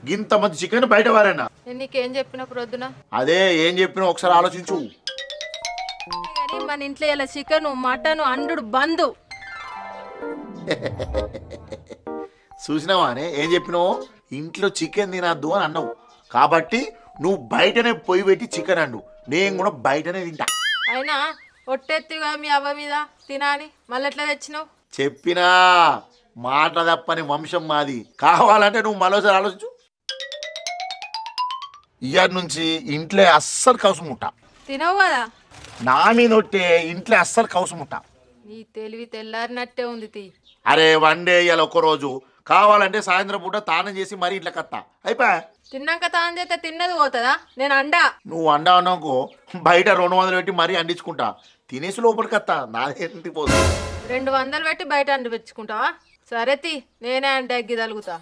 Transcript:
గింత మంది చికెన్ బయట వారేనా? నేను నీకేం చెప్పిన ప్రొద్దున? అదే ఏం చెప్పినా ఒకసారి ఆలోచించు. కానీ మన ఇంట్లో ఇలా చికెన్ మటన్ అండు బంద్. చూసినావానే ఏం చెప్పినావు? ఇంట్లో చికెన్ తినద్దు అని అన్నావు కాబట్టి నువ్వు బయటనే పొయ్యి పెట్టి చికెన్ అండు, నేను కూడా బయటనే తింటా. అయినా ఒట్టెత్తిగా మీ అవ్వ మీద తినాని మళ్ళీ ఎట్లా తెచ్చినావు? చెప్పినా మాట తప్పని వంశం మాది. కావాలంటే నువ్వు మరోసారి ఆలోచించు. ఇయర్ నుంచి ఇంట్లో అస్సలు కౌసు ముట్ట. తినవు కదా? నా మీద ఒట్టే ఇంట్లో అస్సలు కౌసు ముట్ట. నీ తెలివి తెల్లారినట్టే ఉంది తీ. అరే వన్ డే ఇవాళ ఒక్కరోజు, కావాలంటే సాయంత్రం పూట తానం చేసి మరీ ఇంట్లో కత్తా అయిపోయా. తిన్నాక తాను చేస్తే తిన్నది పోతుందా? నేను అండా. నువ్వు అండా అన్నాకో బయట 200 పెట్టి మరీ అండించుకుంటా, తినేసి లోపలికి వస్తా, నాదేంటి పోదు. 200 పెట్టి బయట అండి పెట్టుకుంటావా? సరే తీ, నేనే అంటే అగ్గి తలుగుతా.